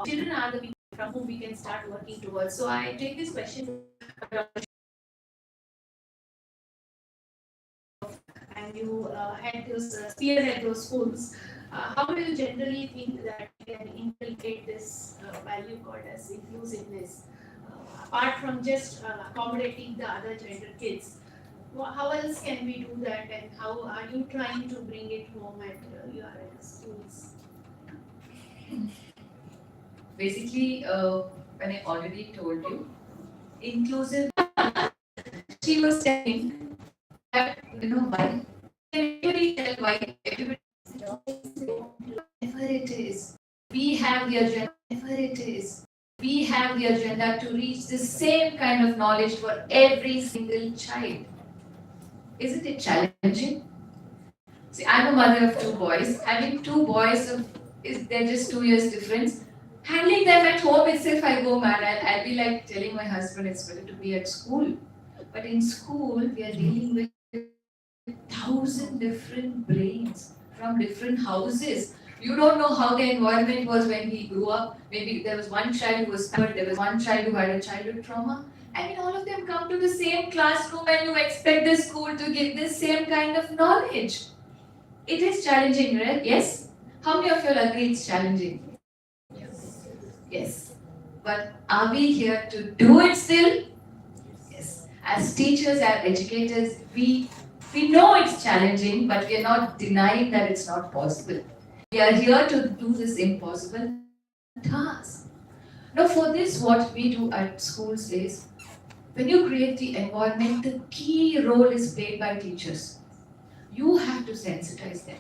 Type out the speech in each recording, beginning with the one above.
children are the people from whom we can start working towards. So I take this question and you had those spearhead those schools. How do you generally think that you can inculcate this value called as inclusiveness, apart from just accommodating the other gender kids? How else can we do that, and how are you trying to bring it home at your schools? Basically, when I already told you, inclusive, she was saying that, why? Can everybody tell why? Everybody, whatever it is, we have the agenda, whatever it is, we have the agenda to reach the same kind of knowledge for every single child. Isn't it challenging? See, I'm a mother of two boys. Having two boys they're just 2 years difference. Handling them at home itself, I go mad. I'll be like telling my husband it's better to be at school. But in school, we are dealing with 1,000 different brains from different houses. You don't know how the environment was when he grew up. Maybe there was one child who was hurt, there was one child who had a childhood trauma. I mean, all of them come to the same classroom and you expect the school to give the same kind of knowledge. It is challenging, right? Yes? How many of you agree it's challenging? Yes. Yes. But are we here to do it still? Yes. As teachers, as educators, we know it's challenging, but we are not denying that it's not possible. We are here to do this impossible task. Now, for this, what we do at schools is, when you create the environment, the key role is played by teachers. You have to sensitize them.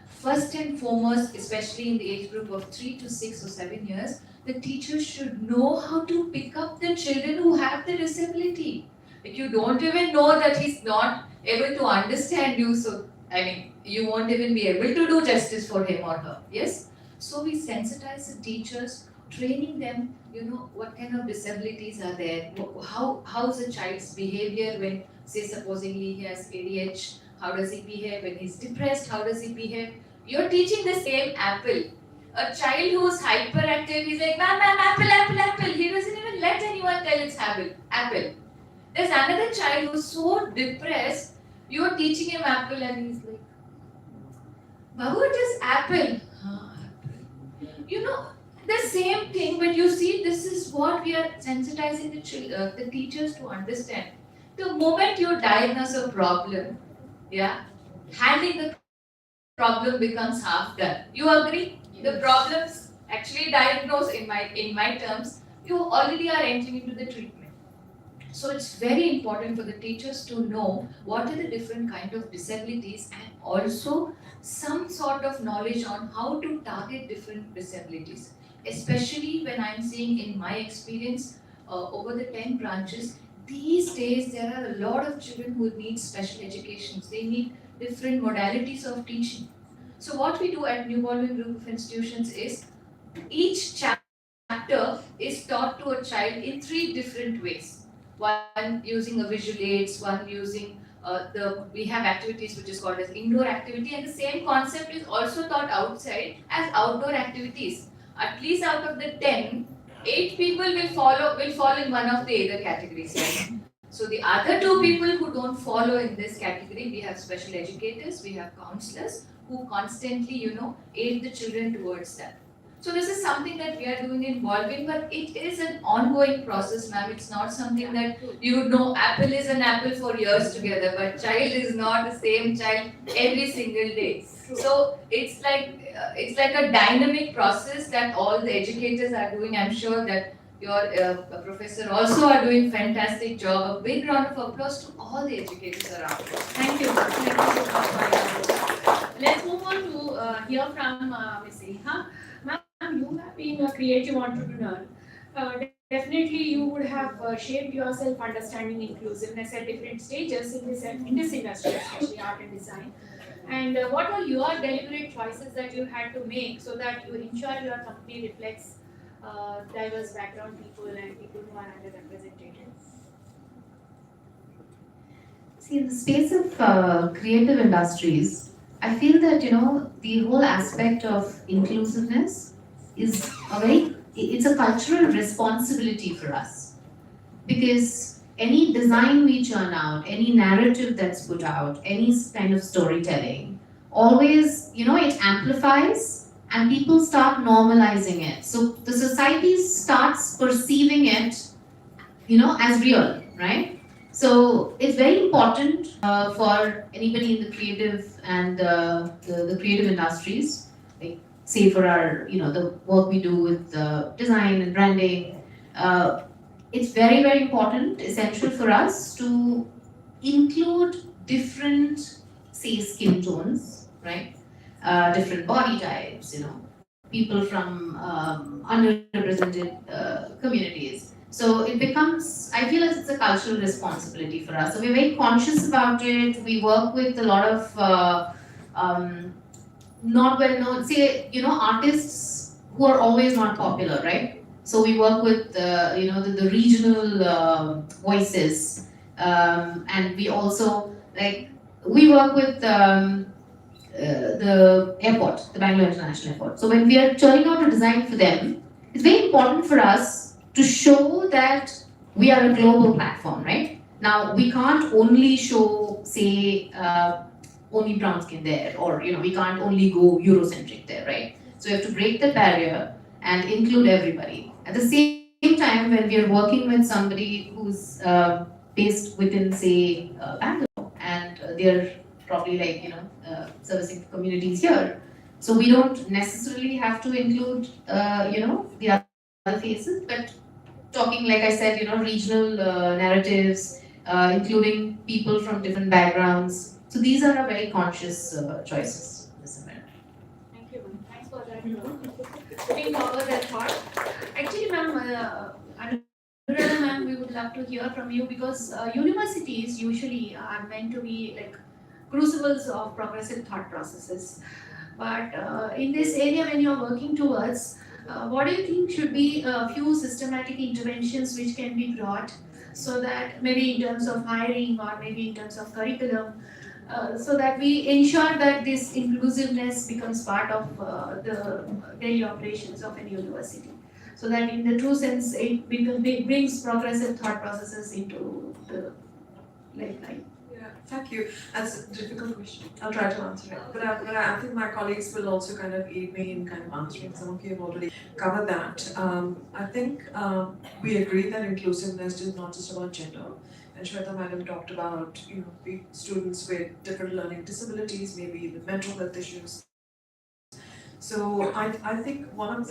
First and foremost, especially in the age group of 3 to 6 or 7 years, the teachers should know how to pick up the children who have the disability. If you don't even know that he's not able to understand you, so you won't even be able to do justice for him or her. Yes? So we sensitize the teachers, training them, what kind of disabilities are there, how's a child's behavior when, say, supposingly he has ADHD, how does he behave when he's depressed, how does he behave. You're teaching the same apple. A child who's hyperactive, he's like, ma'am, apple, apple, apple. He doesn't even let anyone tell it's apple. There's another child who's so depressed, you're teaching him apple and he's like, Babu, it is apple. Apple. The same thing, but you see, this is what we are sensitizing the teachers to understand. The moment you diagnose a problem, handling the problem becomes half done. You agree? Yes. The problems actually diagnosed in my terms, you already are entering into the treatment. So it's very important for the teachers to know what are the different kind of disabilities and also some sort of knowledge on how to target different disabilities. Especially when I'm seeing in my experience over the 10 branches, these days there are a lot of children who need special educations. They need different modalities of teaching. So what we do at New Baldwin Group of Institutions is each chapter is taught to a child in 3 different ways. One using a visual aids, one using we have activities which is called as indoor activity, and the same concept is also taught outside as outdoor activities. At least out of the 10, 8 people will fall in one of the other categories. Right? So the other 2 people who don't follow in this category, we have special educators, we have counselors who constantly, aid the children towards that. So this is something that we are doing in Baldwin, but it is an ongoing process, ma'am. It's not something that apple is an apple for years together, but child is not the same child every single day. So it's like a dynamic process that all the educators are doing. I'm sure that your professor also are doing fantastic job. A big round of applause to all the educators around. Thank you. Thank you so much. Let's move on to hear from Ms. Neha. Ma'am, you have been a creative entrepreneur. Definitely, you would have shaped yourself understanding inclusiveness at different stages in this industry, especially art and design. And what are your deliberate choices that you had to make so that you ensure your company reflects diverse background people and people who are underrepresented? See, in the space of creative industries, I feel that the whole aspect of inclusiveness is a very it's a cultural responsibility for us, because any design we churn out, any narrative that's put out, any kind of storytelling, always, it amplifies and people start normalizing it. So the society starts perceiving it, as real, right? So it's very important for anybody in the creative and the creative industries, like say for our, the work we do with design and branding. It's very, very important, essential for us to include different, say, skin tones, right? Different body types, people from underrepresented communities. So it becomes, I feel it's a cultural responsibility for us. So we're very conscious about it. We work with a lot of um, not well known, say, artists who are always not popular, right? So we work with, the regional voices, and we also, like, we work with the airport, the Bangalore International Airport. So when we are turning out a design for them, it's very important for us to show that we are a global platform, right? Now we can't only show, say, only brown skin there, or we can't only go Eurocentric there, right? So we have to break the barrier and include everybody. At the same time, when we are working with somebody who's based within, say, Bangalore, and they're probably like servicing communities here, so we don't necessarily have to include the other faces, but talking, like I said, regional narratives, including people from different backgrounds. So these are our very conscious choices, Ms. Amira. Thank you, ma'am. Thanks for that. Putting forward that thought. Actually, ma'am, Anuradha ma'am, we would love to hear from you, because universities usually are meant to be like crucibles of progressive thought processes. But in this area, when you're working towards, what do you think should be a few systematic interventions which can be brought, so that maybe in terms of hiring or maybe in terms of curriculum, so that we ensure that this inclusiveness becomes part of the daily operations of a university, so that in the true sense it brings progressive thought processes into the life. Yeah, thank you. That's a difficult question. I'll try to answer it. But I think my colleagues will also kind of aid me in kind of answering. Some of you have already covered that. I think we agree that inclusiveness is not just about gender. And Shweta Madam talked about, students with different learning disabilities, maybe with mental health issues. So I think one of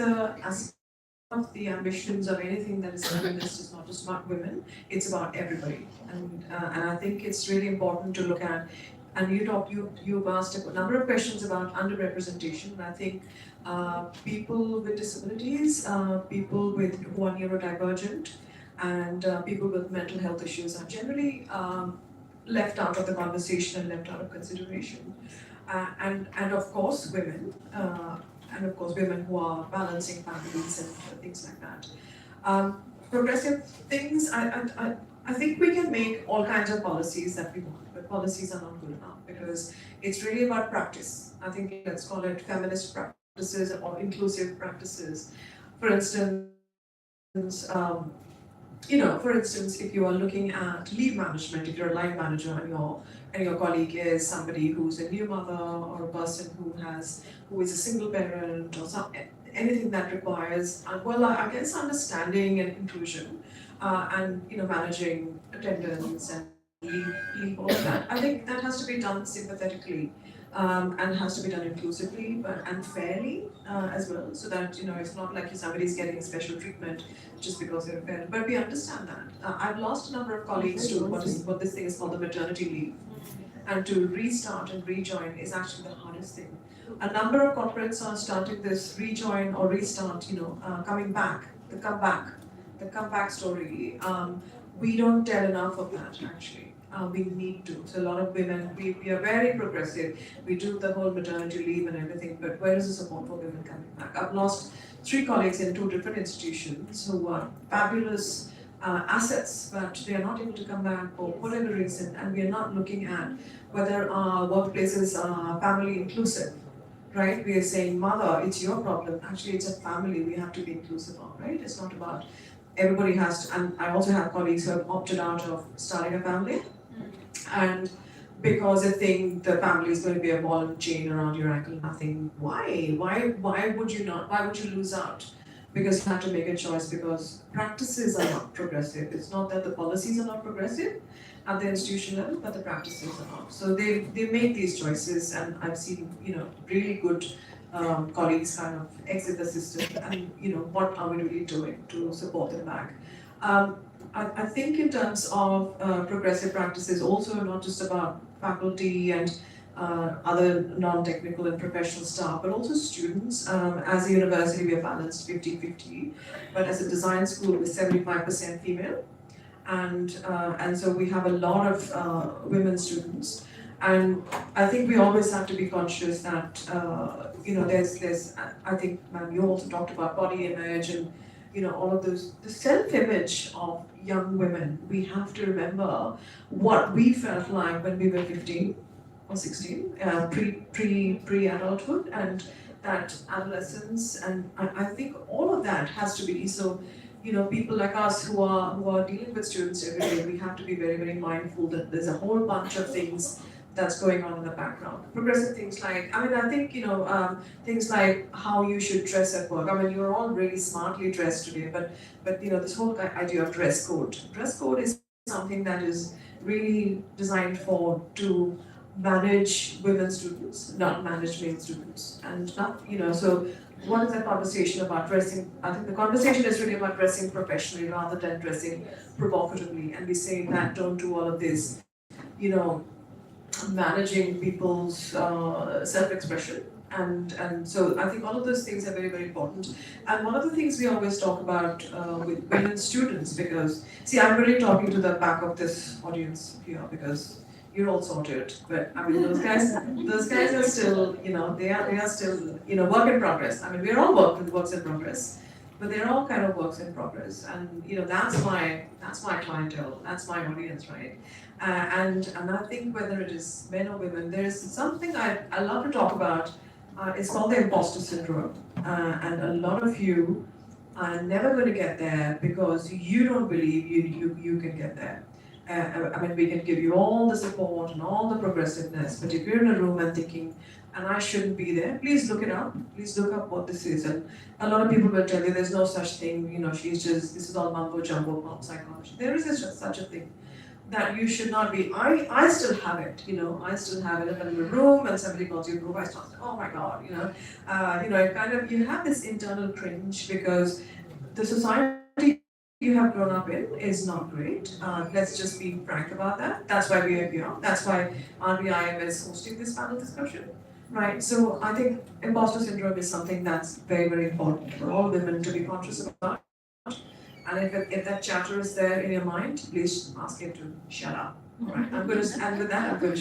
the ambitions of anything that is feminist is not just about women, it's about everybody. And I think it's really important to look at, and you've asked a number of questions about underrepresentation, and I think people with disabilities, people who are neurodivergent, and people with mental health issues are generally left out of the conversation and left out of consideration. And of course women, and of course women who are balancing families and things like that. Progressive things, I think we can make all kinds of policies that we want, but policies are not good enough, because it's really about practice. I think let's call it feminist practices or inclusive practices. For instance, if you are looking at leave management, if you're a line manager and your colleague is somebody who's a new mother, or a person who is a single parent, or anything that requires, I guess understanding and inclusion, and managing attendance and leave all of that. I think that has to be done sympathetically. And has to be done inclusively and fairly as well, so that it's not like somebody's getting special treatment just because they're a parent. But we understand that. I've lost a number of colleagues to what this thing is called the maternity leave, and to restart and rejoin is actually the hardest thing. A number of corporates are starting this rejoin or restart, coming back, the comeback story. We don't tell enough of that actually. We need to. So a lot of women, we are very progressive. We do the whole maternity leave and everything, but where is the support for women coming back? I've lost 3 colleagues in 2 different institutions who are fabulous assets, but they are not able to come back for whatever reason, and we are not looking at whether our workplaces are family inclusive, right? We are saying, mother, it's your problem. Actually, it's a family we have to be inclusive of, right? It's not about everybody has to, and I also have colleagues who have opted out of starting a family, and because they think the family is going to be a ball and chain around your ankle, nothing. Why? Why would you not? Why would you lose out? Because you have to make a choice because practices are not progressive. It's not that the policies are not progressive at the institution level, but the practices are not. So they make these choices, and I've seen really good colleagues kind of exit the system, and what are we really doing to support them back? Um, I think in terms of progressive practices, also not just about faculty and other non-technical and professional staff, but also students. As a university, we are balanced 50-50, but as a design school, we're 75% female, and so we have a lot of women students. And I think we always have to be conscious that there's I think, ma'am, you also talked about body image and all of those, the self-image of young women. We have to remember what we felt like when we were 15 or 16, pre-adulthood, and that adolescence, and I think all of that has to be so. People like us who are dealing with students every day, we have to be very, very mindful that there's a whole bunch of things that's going on in the background. Progressive things like, I think, things like how you should dress at work. You're all really smartly dressed today, but this whole idea of dress code. Dress code is something that is really designed to manage women students, not manage male students. And not, so what is that conversation about dressing? I think the conversation is really about dressing professionally rather than dressing provocatively. And we say that don't do all of this, managing people's self-expression. And so I think all of those things are very, very important. And one of the things we always talk about with women students, because, see, I'm really talking to the back of this audience here because you're all sorted. But those guys are still, they are still, work in progress. We're all works in progress, but they're all kind of works in progress. And that's my clientele, that's my audience, right? And I think whether it is men or women, there is something I love to talk about. It's called the imposter syndrome, and a lot of you are never going to get there because you don't believe you can get there. We can give you all the support and all the progressiveness, but if you're in a room and thinking, and I shouldn't be there, please look it up. Please look up what this is. And a lot of people will tell you there's no such thing, this is all mumbo jumbo pop psychology. There is such a thing that you should not be. I still have it, I still have it. If I'm in a room and somebody calls you a group, I start saying, oh my God, you have this internal cringe because the society you have grown up in is not great. Let's just be frank about that. That's why we are here. That's why RVIM is hosting this panel discussion, right? So I think imposter syndrome is something that's very, very important for all women to be conscious about. And if that chatter is there in your mind, please ask it to shut up. All right. And with that, I'm going to